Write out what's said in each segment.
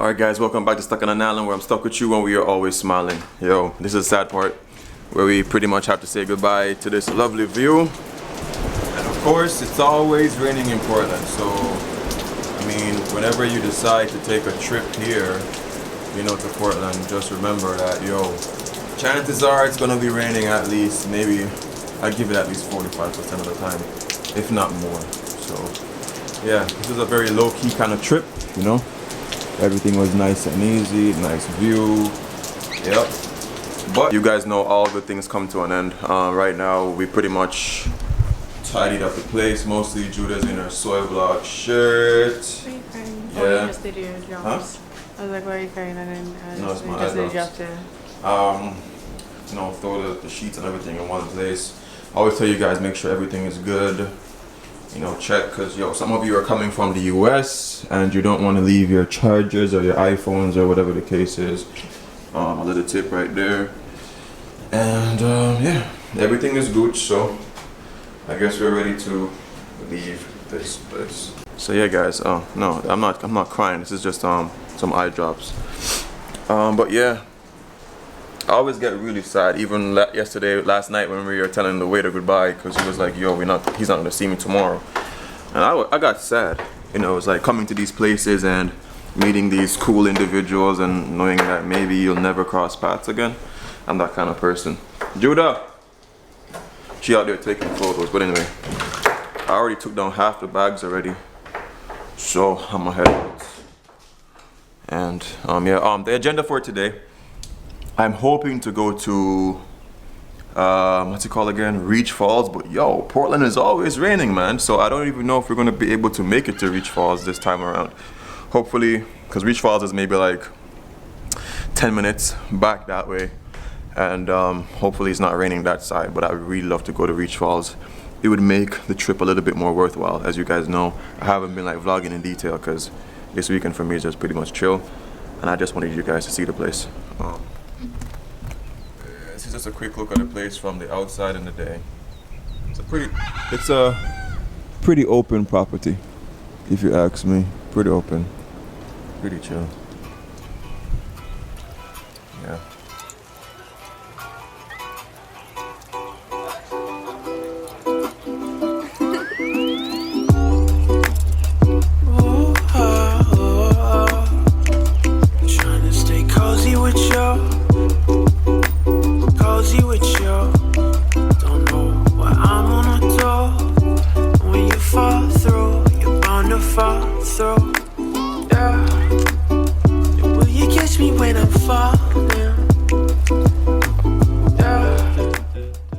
Alright guys, welcome back to Stuck on an Island, where I'm stuck with you and we are always smiling. Yo, this is the sad part where we pretty much have to say goodbye to this lovely view. And of course, it's always raining in Portland, so I mean, whenever you decide to take a trip here, you know, to Portland, just remember that, yo, chances are it's gonna be raining at least, maybe, I give it at least 45% of the time, if not more. So yeah, this is a very low-key kind of trip, you know. Everything was nice and easy, nice view. Yep. But you guys know all good things come to an end. Right now, we pretty much tidied up the place. Mostly Judah's in her Soai vlog shirt. Why are you crying? Yeah. Oh, you just did your jobs. Huh? I was like, why are you crying? And then No, it's my just did your eyebrows. job too. You know, throw the sheets and everything in one place. I always tell you guys, make sure everything is good. You know, check, because yo, some of you are coming from the US and you don't want to leave your chargers or your iPhones or whatever the case is. A little tip right there. And yeah, everything is good, so I guess we're ready to leave this place. So yeah guys, no, I'm not crying. This is just some eye drops. But yeah, I always get really sad. Even last night when we were telling the waiter goodbye, because he was like, yo, he's not gonna see me tomorrow. And I got sad. You know, it's like coming to these places and meeting these cool individuals and knowing that maybe you'll never cross paths again. I'm that kind of person. Judah! She out there taking photos, but anyway. I already took down half the bags already. So I'm gonna head out. And yeah, the agenda for today, I'm hoping to go to, what's it called again? Reach Falls, but yo, Portland is always raining, man. So I don't even know if we're gonna be able to make it to Reach Falls this time around. Hopefully, because Reach Falls is maybe like 10 minutes back that way. And hopefully it's not raining that side, but I would really love to go to Reach Falls. It would make the trip a little bit more worthwhile. As you guys know, I haven't been like vlogging in detail because this weekend for me is just pretty much chill. And I just wanted you guys to see the place. This is just a quick look at the place from the outside in the day. It's a pretty open property, if you ask me. Pretty open, pretty chill. Yeah.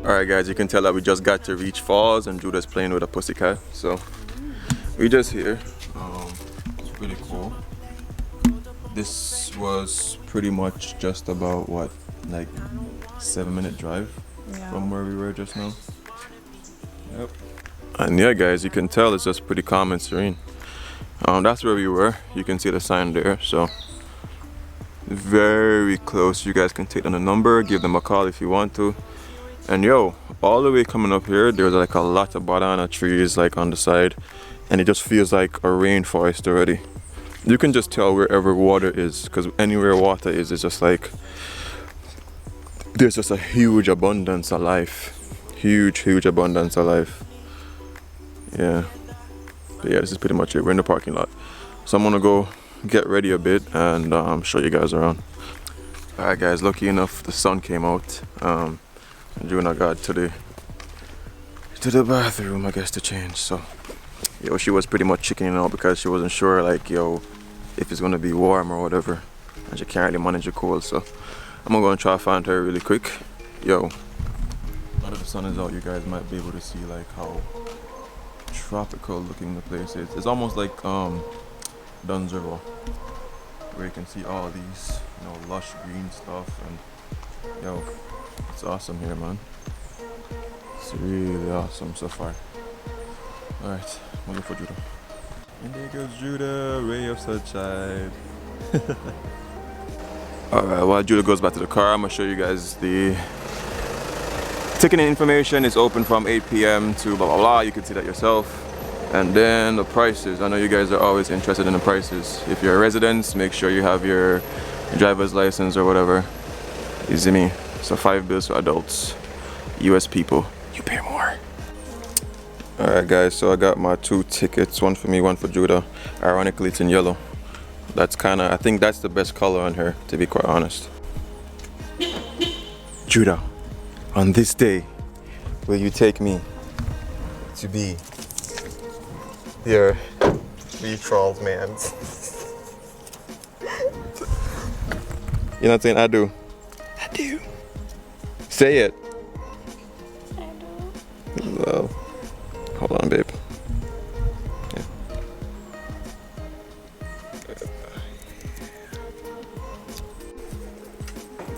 Alright guys, you can tell that we just got to Reach Falls and Judah's playing with a pussycat, so we just here. It's pretty cool. This was pretty much just about what, like 7-minute drive from where we were just now. Yep. And yeah guys, you can tell it's just pretty calm and serene. That's where we were. You can see the sign there, so very close. You guys can take down the number, give them a call if you want to. And yo, all the way coming up here, there's like a lot of banana trees like on the side, and it just feels like a rainforest already. You can just tell wherever water is, because anywhere water is, it's just like there's just a huge abundance of life. Huge abundance of life. Yeah. But yeah, this is pretty much it. We're in the parking lot. So I'm gonna go get ready a bit and show you guys around. Alright guys, lucky enough the sun came out. Juna got to the bathroom, I guess, to change. So yo, she was pretty much chickening out because she wasn't sure, like, yo, if it's gonna be warm or whatever, and she can't really manage the cold. So I'm gonna go and try to find her really quick. Yo, now that the sun is out, you guys might be able to see like how tropical looking the place is. It's almost like Dunn's River, where you can see all these, you know, lush green stuff. And yo, it's awesome here, man. It's really awesome so far. Alright, I'm looking for Judah. And there goes Judah, ray of sunshine. Alright, while Judah goes back to the car, I'm gonna show you guys the ticketing information. Is open from 8 p.m. to blah blah blah. You can see that yourself. And then the prices. I know you guys are always interested in the prices. If you're a resident, make sure you have your driver's license or whatever. You see me? So $5 for adults. US people, you pay more. Alright guys, so I got my 2 tickets, one for me, one for Judah. Ironically, it's in yellow. That's kinda, I think that's the best color on her, to be quite honest. Judah, on this day, will you take me to be your betrothed man? You're not saying I do? I do. Say it. I do. Well, hold on, babe. Yeah.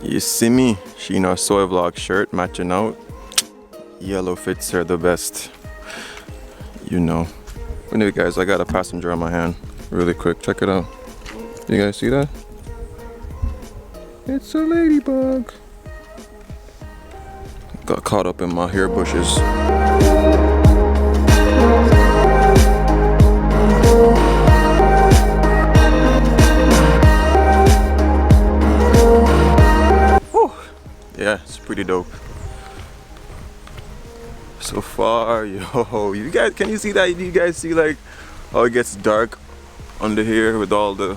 You see me? She in her Soai vlog shirt matching out. Yellow fits her the best. You know. Anyway guys, I got a passenger on my hand. Really quick, check it out. You guys see that? It's a ladybug. Got caught up in my hair bushes. Whew. Yeah, it's pretty dope. So far, yo, you guys, can you see that? You guys see like how it gets dark under here with all the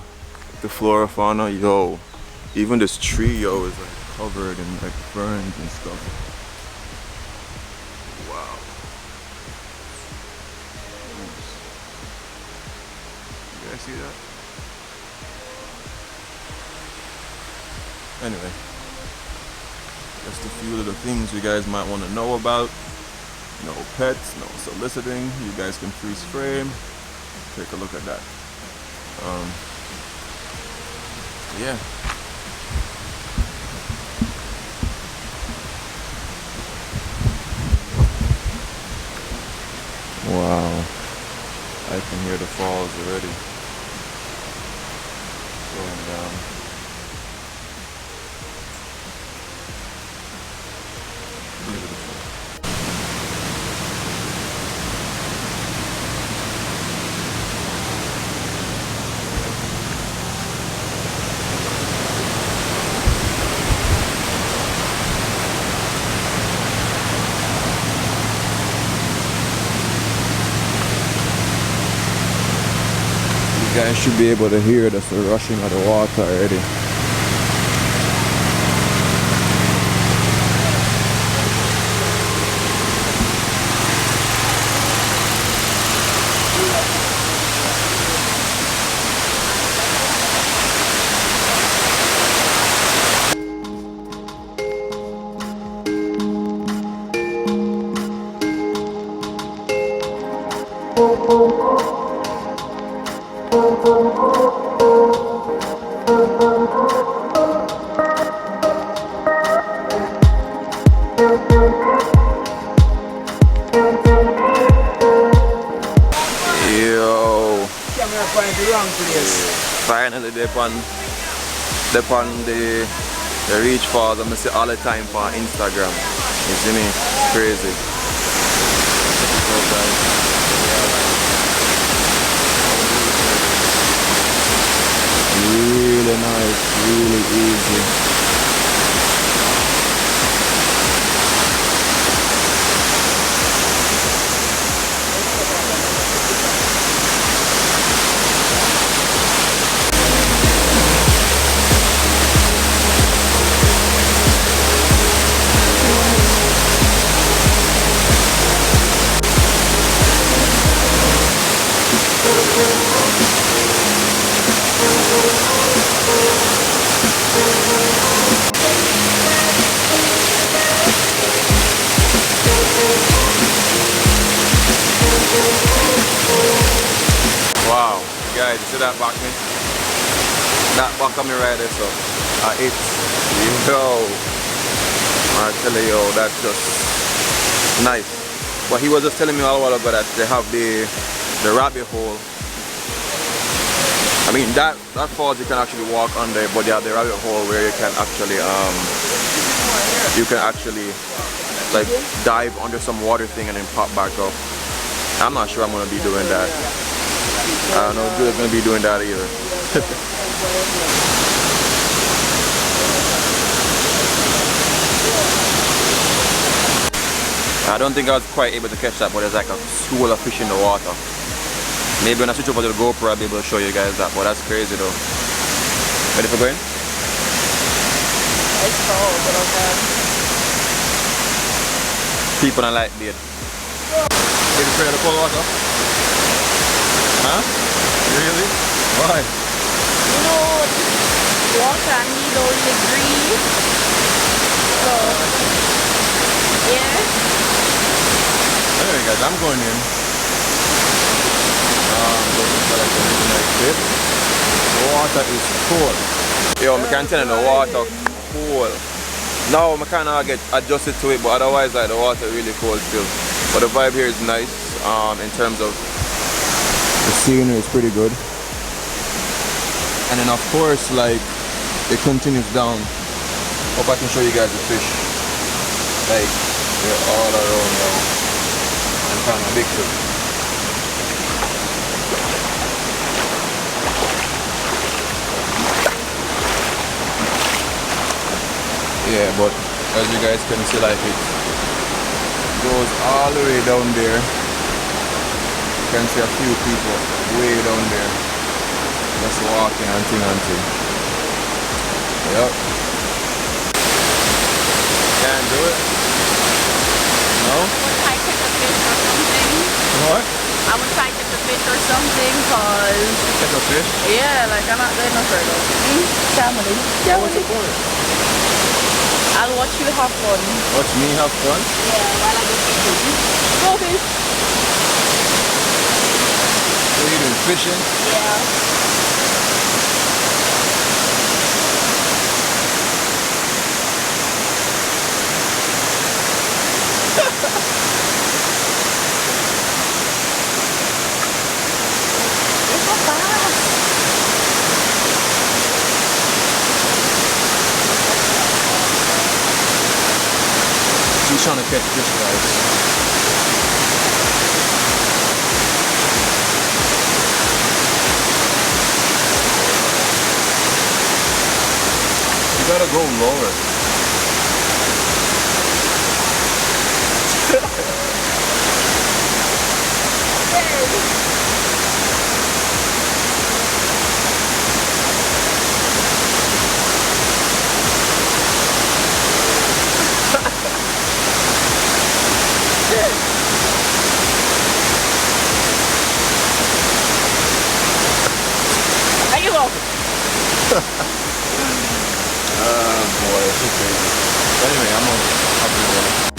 flora fauna? Yo, even this tree, yo, is like covered in like ferns and stuff. Wow. You guys see that? Anyway, just a few little things you guys might want to know about. No pets, no soliciting. You guys can freeze frame. Take a look at that. Yeah. Wow. I can hear the falls already. Going down. Beautiful. You guys should be able to hear the rushing of the water already. Yo, Camera point the wrong place. finally they on the reach falls. I'm see all the time on Instagram. You see me? Crazy. So guys, really nice, really easy. Wow, guys, you see that back me? That back of me right there, so it's, yo, I tell you, yo, that's just nice. But he was just telling me all a while ago that they have the rabbit hole. I mean, that falls you can actually walk under, but they have the rabbit hole where you can actually like dive under some water thing and then pop back up. I'm not sure I'm gonna be doing that. I don't know if Julie's gonna be doing that either. I don't think I was quite able to catch that, but there's like a school of fish in the water. Maybe when I switch over to the GoPro, I'll be able to show you guys that, but that's crazy though. Ready for going? It's cold, but okay. People don't like beard. Are you afraid of the cold water? Huh? Really? Why? You know, water need only degree. So, yeah. Anyway guys, I'm going in. The water is cold. Yo, I can tell you the water cold. Now I kind of get adjusted to it, but otherwise like the water really cold still. But the vibe here is nice in terms of the scenery is pretty good. And then of course like it continues down. Hope I can show you guys the fish. Like they're all around now. And kind of big too. Yeah, but as you guys can see, like it goes all the way down there. You can see a few people way down there just walking and thing. Yep. Can't do it. No? I would try to catch a fish or something. What? I would try to catch a fish or something, cause Catch a fish? yeah, like I'm not going no further. Family. Yeah, What's the point? I'll watch you have fun. Watch me have fun? Yeah, while I go fishing. Go fish. So you doing fishing? Yeah. You're so fast. She's trying to catch fish, guys. You gotta go lower. There you go. Oh boy, it's so crazy. But anyway, I'm gonna